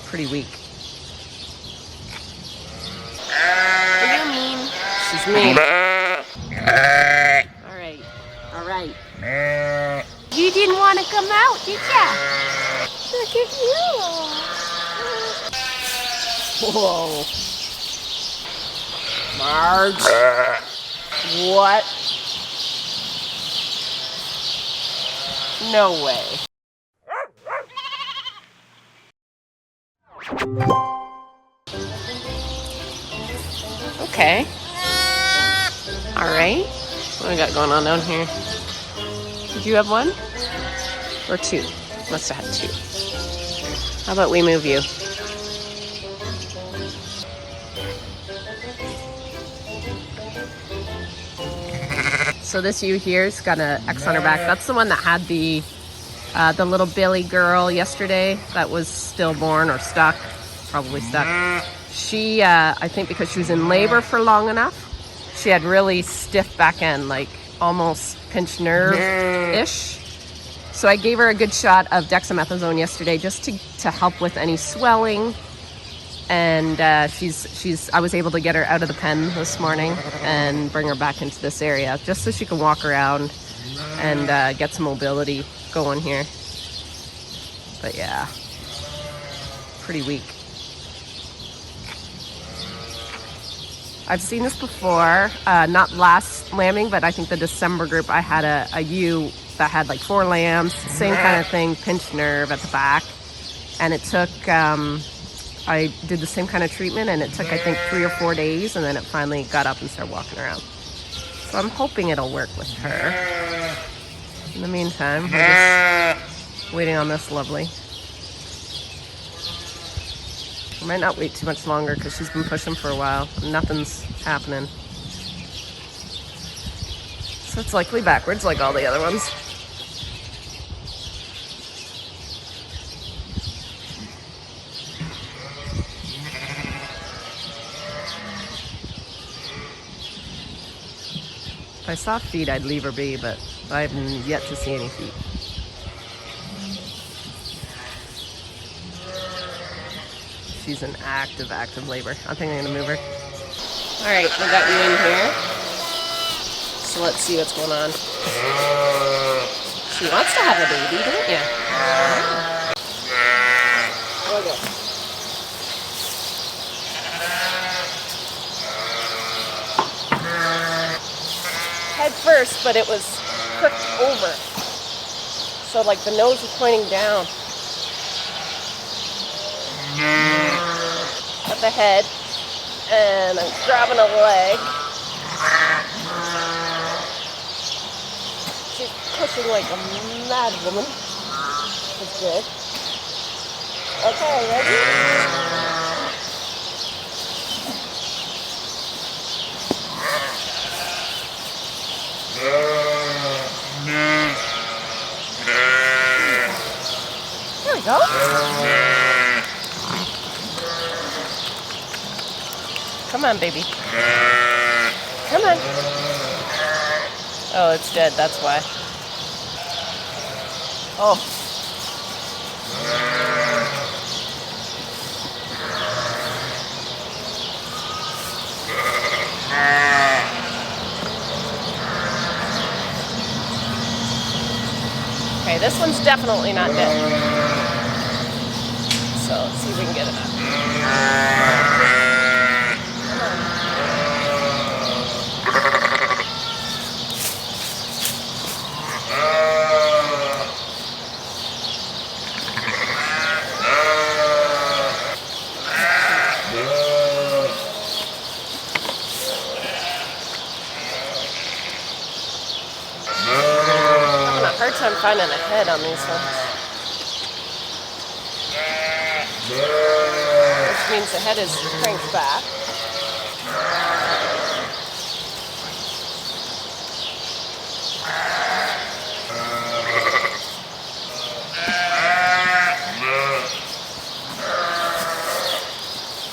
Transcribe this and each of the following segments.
Pretty weak. Are you mean? She's mean. Alright. Alright. You didn't want to come out, did ya? Look at you. Whoa. Marge. What? No way. Okay. Alright. What do we got going on down here? Did you have one? Or two? Must have had two. How about we move you? So this ewe here's got an X on her back. That's the one that had the little Billy girl yesterday that was stillborn or stuck, probably stuck. She, I think because she was in labor for long enough, she had really stiff back end, like almost pinched nerve-ish. So I gave her a good shot of dexamethasone yesterday just to help with any swelling. And I was able to get her out of the pen this morning and bring her back into this area just so she can walk around and get some mobility going here. But yeah, pretty weak. I've seen this before, not last lambing, but I think the December group, I had a ewe that had like 4 lambs, same kind of thing, pinched nerve at the back. And it took, I did the same kind of treatment and it took, I think, 3 or 4 days, and then it finally got up and started walking around. So I'm hoping it'll work with her. In the meantime, we're just waiting on this lovely. I might not wait too much longer because she's been pushing for a while. Nothing's happening. So it's likely backwards like all the other ones. If I saw feet, I'd leave her be, but I haven't yet to see any feet. She's in active labor. I think I'm gonna move her. All right, we got you in here. So let's see what's going on. She wants to have a baby, don't you? Okay. Head first, but it was crooked over. So like the nose was pointing down. At the head, and I'm grabbing a leg. She's pushing like a mad woman. That's good. Okay, ready? There we go. Come on, baby. Come on. Oh, it's dead, that's why. Oh. Okay, this one's definitely not dead. So let's see if we can get it up. Hard time finding a head on these ones. Which means the head is cranked back.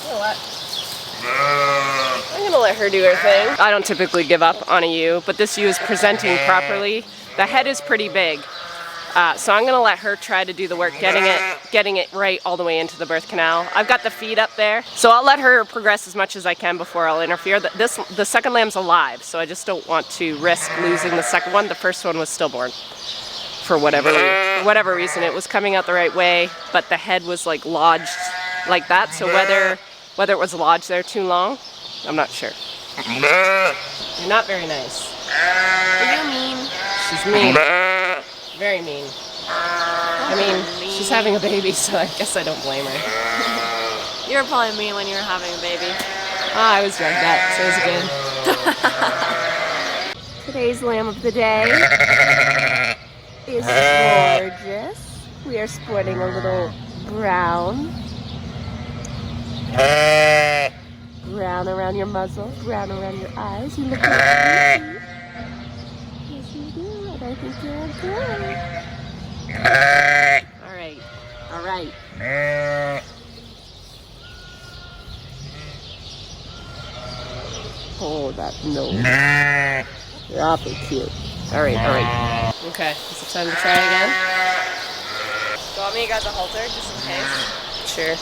You know what? I'm gonna let her do her thing. I don't typically give up on a ewe, but this ewe is presenting properly. The head is pretty big. So I'm gonna let her try to do the work, getting it right all the way into the birth canal. I've got the feed up there, so I'll let her progress as much as I can before I'll interfere. The second lamb's alive, so I just don't want to risk losing the second one. The first one was stillborn. For whatever reason, it was coming out the right way, but the head was like lodged like that. So whether it was lodged there too long, I'm not sure. You're not very nice. Are you mean? She's mean. Very mean. I mean, she's having a baby, so I guess I don't blame her. You were probably mean when you were having a baby. I was drugged up, so it was good. Today's lamb of the day is gorgeous. We are sporting a little brown. Brown around your muzzle, brown around your eyes. You look like a beauty. Yes, you do, and I think you're good. Alright, alright. Oh, that nose. You're awfully cute. Alright, alright. Okay, is it time to try again? Do you want me to grab the halter just in case? Sure.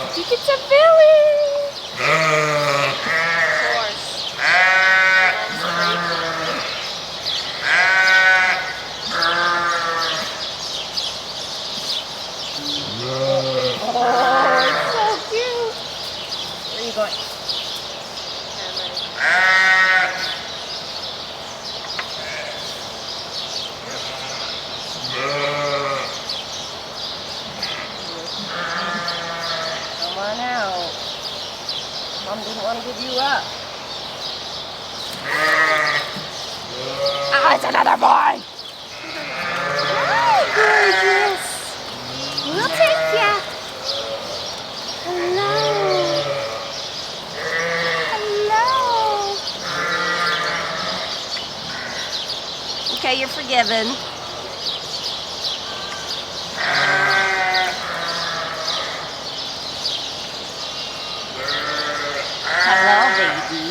I think it's a Billy! Mom didn't want to give you up. Ah, it's another boy! Hi, gorgeous! We'll take ya! Hello! Hello! Okay, you're forgiven. Hello, baby.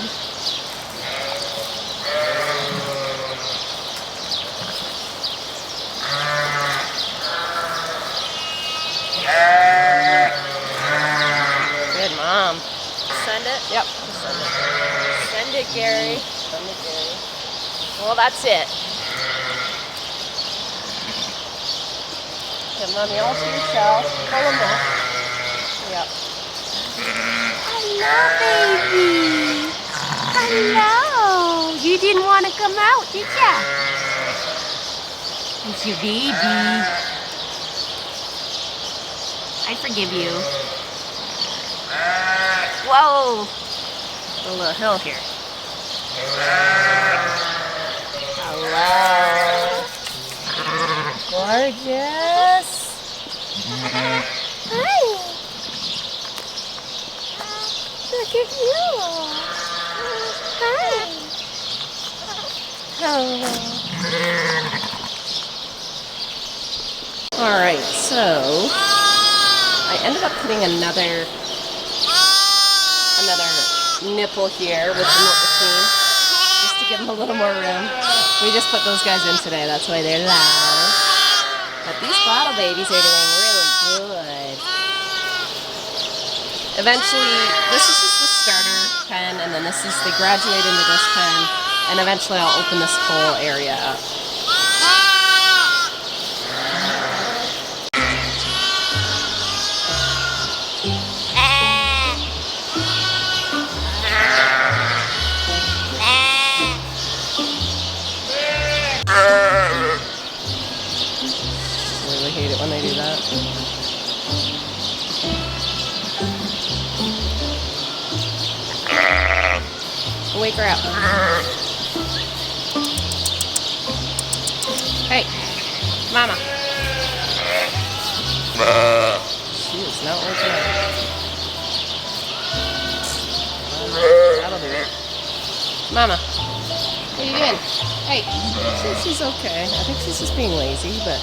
Good mom. Send it? Yep. Send it. Send it, Gary. Send it, Gary. Well, that's it. Give mommy all to yourself. Full of milk. Yep. Hello, baby. Hello. You didn't want to come out, did ya? It's your baby. I forgive you. Whoa. A little hill here. Hello. Gorgeous. Hi. Look at you. Hi. Hello. Alright, so I ended up putting another nipple here with the milk machine just to give them a little more room. We just put those guys in today, that's why they're loud. But these bottle babies are doing really good. Eventually, this is just the starter pen, and then this is, they graduate into this pen, and eventually I'll open this whole area up. I really hate it when they do that. Wake her up. Hey, Mama. She is not waking up. That'll do it. Mama, what are you doing? Hey, she's okay. I think she's just being lazy, but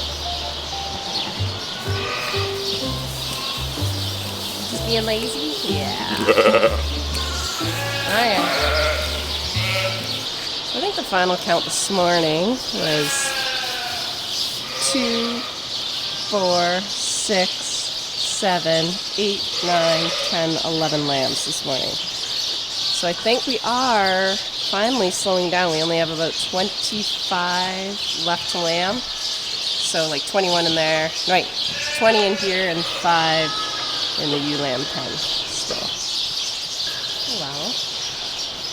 Being lazy? Yeah. Oh yeah. I think the final count this morning was 2, 4, 6, 7, 8, 9, 10, 11 lambs this morning. So I think we are finally slowing down. We only have about 25 left to lamb. So like 21 in there. No, wait, 20 in here and 5 in the ewe lamb pen still. Hello.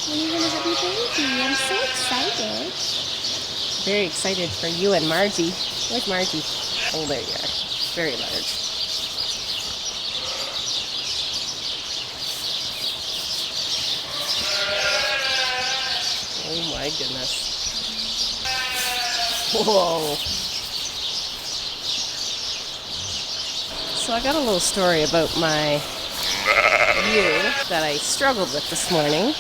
When are you gonna have your baby? I'm so excited. Very excited for you and Margie. Where's Margie? Oh, there you are. Very large. Oh my goodness. Whoa. So I got a little story about my ewe that I struggled with this morning.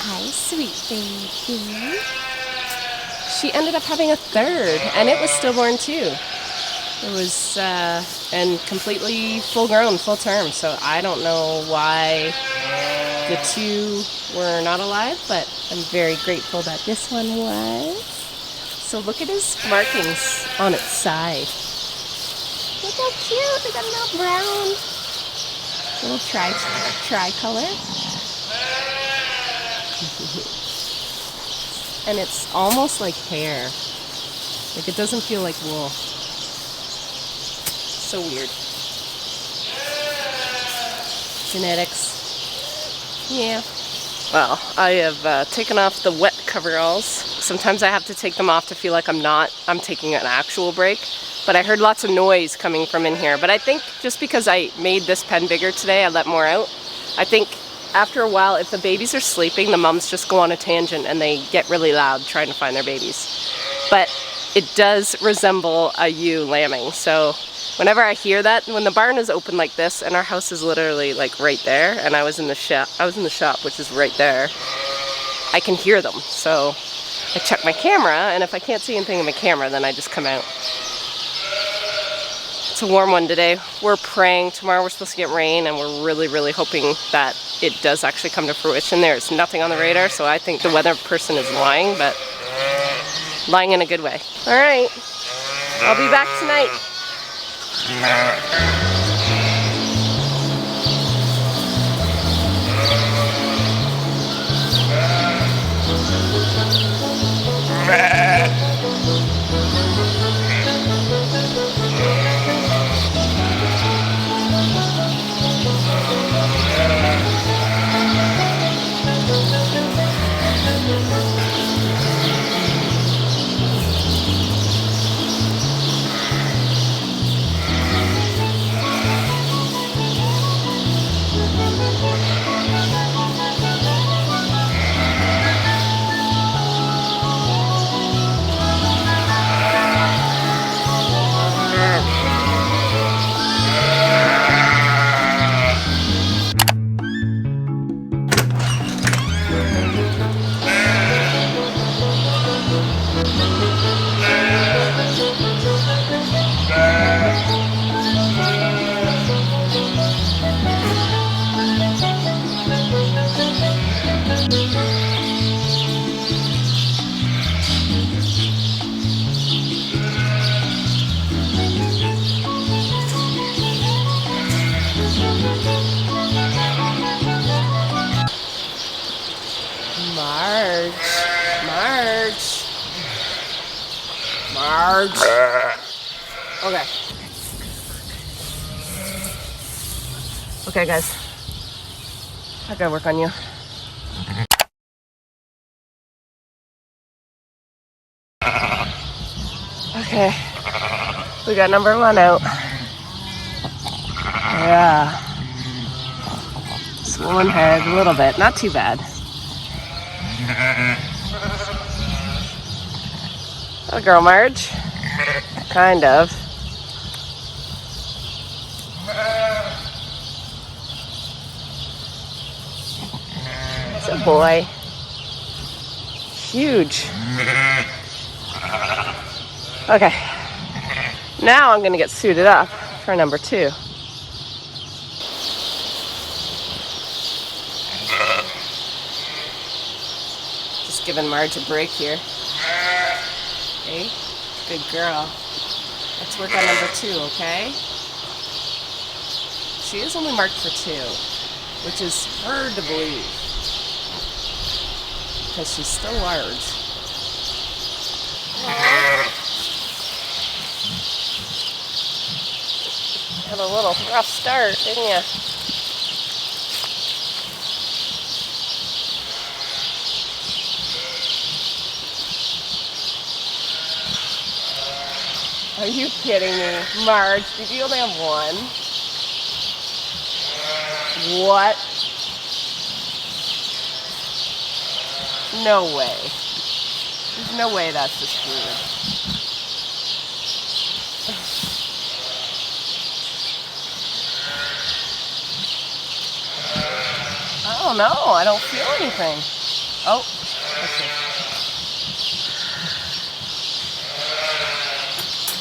Hi, sweet baby. She ended up having a third, and it was stillborn too. It was, and completely full grown, full term, so I don't know why the two were not alive, but I'm very grateful that this one was. So look at his markings on its side. Look how cute. We got a little brown, little tricolor. And it's almost like hair. Like it doesn't feel like wool. So weird. Genetics. Yeah. Well, I have taken off the wet coveralls. Sometimes I have to take them off to feel like I'm taking an actual break. But I heard lots of noise coming from in here. But I think just because I made this pen bigger today, I let more out. I think after a while, if the babies are sleeping, the mums just go on a tangent and they get really loud trying to find their babies. But it does resemble a ewe lambing. So whenever I hear that, when the barn is open like this, and our house is literally like right there, and I was in the shop, which is right there, I can hear them. So I check my camera, and if I can't see anything in my camera, then I just come out. It's a warm one today. We're praying. Tomorrow we're supposed to get rain, and we're really, really hoping that it does actually come to fruition. There's nothing on the radar, so I think the weather person is lying, but lying in a good way. All right, I'll be back tonight. Marge. Okay. Okay, guys. I gotta work on you. Okay. We got number 1 out. Yeah. Swollen head a little bit. Not too bad. Oh, girl, Marge. Kind of. It's a boy. Huge. Okay. Now I'm going to get suited up for number 2. giving Marge a break here. Okay, good girl. Let's work on number 2, okay? She is only marked for 2, which is hard to believe because she's still large. Had a little rough start, didn't you? Are you kidding me? Marge, did you only have 1? What? No way. There's no way that's just weird. I don't know. I don't feel anything. Oh, let's see.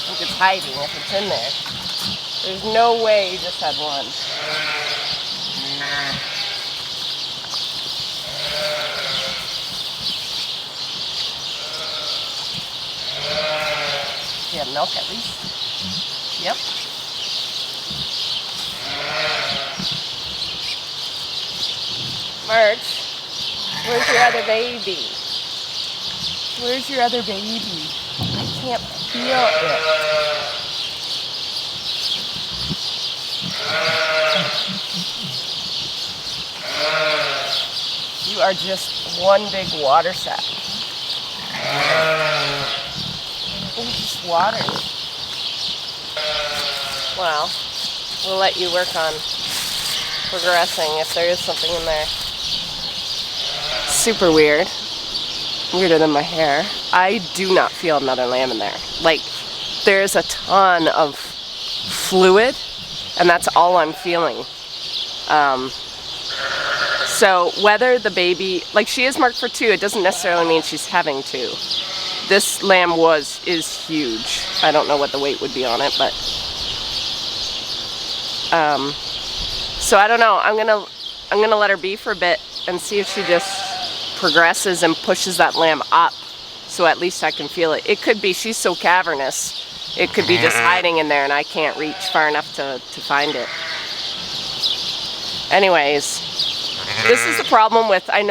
I think it's hiding if it's in there. There's no way you just had 1. You have milk at least? Yep. Marge, where's your other baby? Where's your other baby? I can't feel it. You are just one big water sack. It's just water. Well, we'll let you work on progressing if there is something in there. Super weird. Weirder than my hair. I do not feel another lamb in there. Like, there's a ton of fluid, and that's all I'm feeling. So whether the baby, like she is marked for 2, it doesn't necessarily mean she's having 2. This lamb is huge. I don't know what the weight would be on it, but so I don't know. I'm gonna let her be for a bit and see if she just progresses and pushes that lamb up, so at least I can feel it. It could be she's so cavernous. It could be just hiding in there and I can't reach far enough to find it. Anyways, this is the problem with, I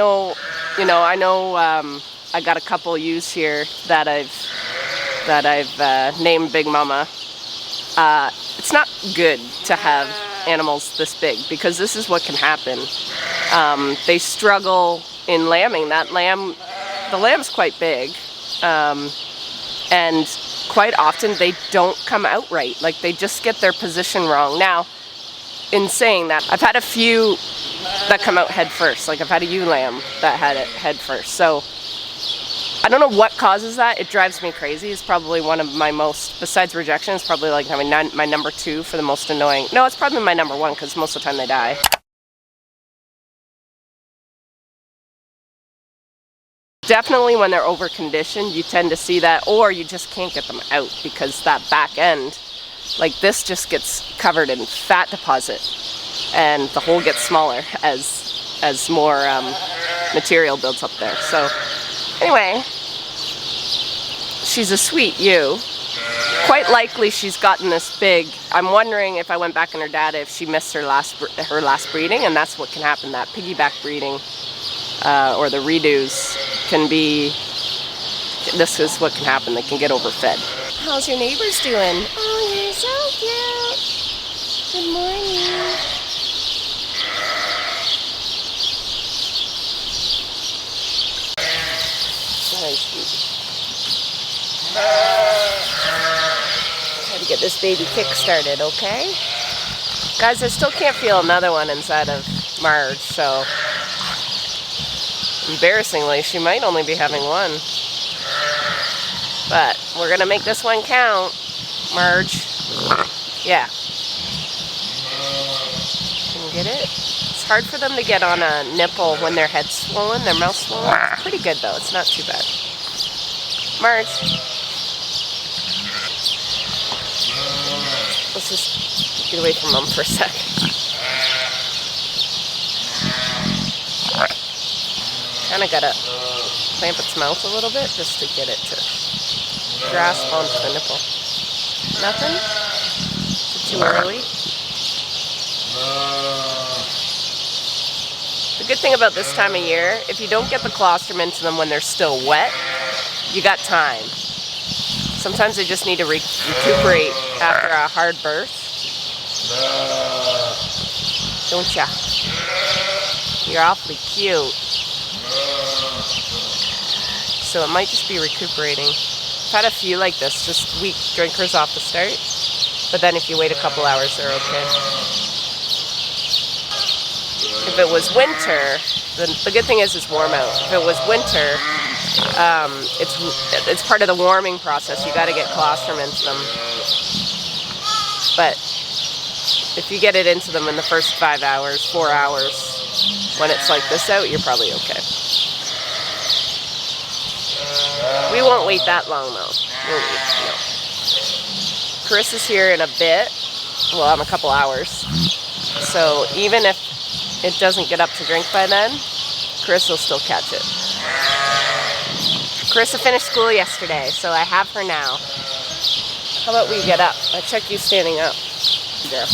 got a couple ewes here that I've named Big Mama. It's not good to have animals this big because this is what can happen. They struggle in lambing. The lamb's quite big, and quite often they don't come out right. Like they just get their position wrong. Now, in saying that, I've had a few that come out head first. Like I've had a ewe lamb that had it head first. So I don't know what causes that. It drives me crazy. It's probably one of my most, besides rejection, it's probably like having my number 2 for the most annoying. No, it's probably my number 1 because most of the time they die. Definitely when they're overconditioned, you tend to see that, or you just can't get them out because that back end, like this, just gets covered in fat deposit and the hole gets smaller as more material builds up there. So anyway, she's a sweet ewe. Quite likely she's gotten this big. I'm wondering if I went back in her data if she missed her last breeding, and that's what can happen. That piggyback breeding or the redos can be. This is what can happen. They can get overfed. How's your neighbors doing? Oh, you're so cute. Good morning. Try to get this baby kick-started, okay? Guys, I still can't feel another one inside of Marge, so embarrassingly, she might only be having 1. But we're gonna make this one count, Marge. Yeah. Can you get it? It's hard for them to get on a nipple when their head's swollen, their mouth's swollen. It's pretty good though, it's not too bad. Marge. Let's just get away from Mom for a sec. Kinda gotta clamp its mouth a little bit just to get it to grasp onto the nipple. Nothing? Is it too early? The good thing about this time of year, if you don't get the colostrum into them when they're still wet, you got time. Sometimes they just need to recuperate after a hard birth. Don't ya? You're awfully cute. So it might just be recuperating. I've had a few like this, just weak drinkers off the start. But then if you wait a couple hours, they're okay. If it was winter, then the good thing is it's warm out. If it was winter, it's part of the warming process. You got to get colostrum into them. But if you get it into them in the first 5 hours, 4 hours, when it's like this out, you're probably okay. We won't wait that long though. We'll wait, no. Chris is here in a bit. Well, in a couple hours. So even if it doesn't get up to drink by then, Chris will still catch it. Carissa finished school yesterday, so I have her now. How about we get up? I checked you standing up. There.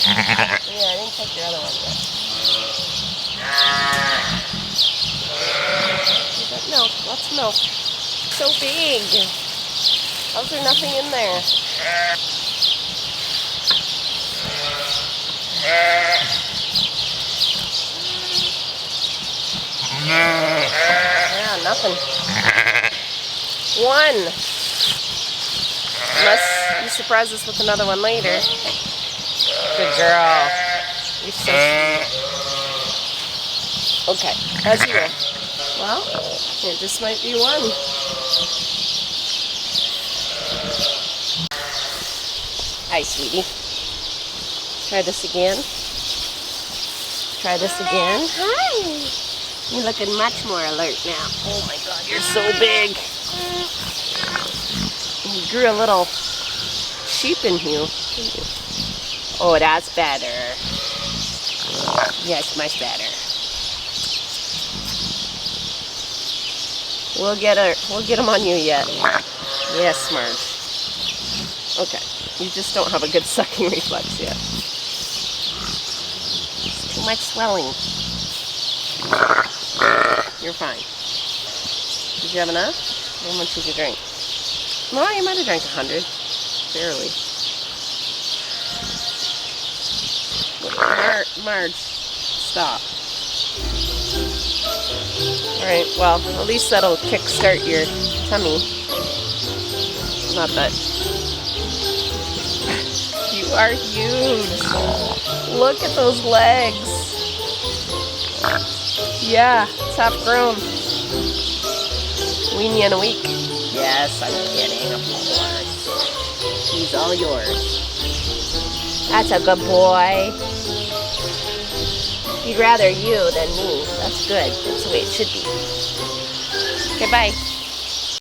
Yeah, I didn't check your other one yet. You got milk, lots of milk. So big. How's there nothing in there? Yeah, nothing. One. Unless you surprise us with another one later. Good girl. You're so sweet. Okay, as you will. Well, it just might be one. Hi, sweetie. Try this again. Try this again. Hi. You're looking much more alert now. Oh my God, you're so big. You grew a little sheep in you. Oh, that's better. Yes, much better. We'll get them on you yet. Yes, Marge. Okay, you just don't have a good sucking reflex yet. It's too much swelling. You're fine. Did you have enough? How much did you drink? Well, you might have drank 100. Barely. Marge, stop. Alright, well, at least that'll kickstart your tummy. Not that. You are huge. Look at those legs. Yeah, it's half grown. Wean you in a week. Yes, I'm kidding, of course. He's all yours. That's a good boy. He'd rather you than me. That's good. That's the way it should be. Okay, bye.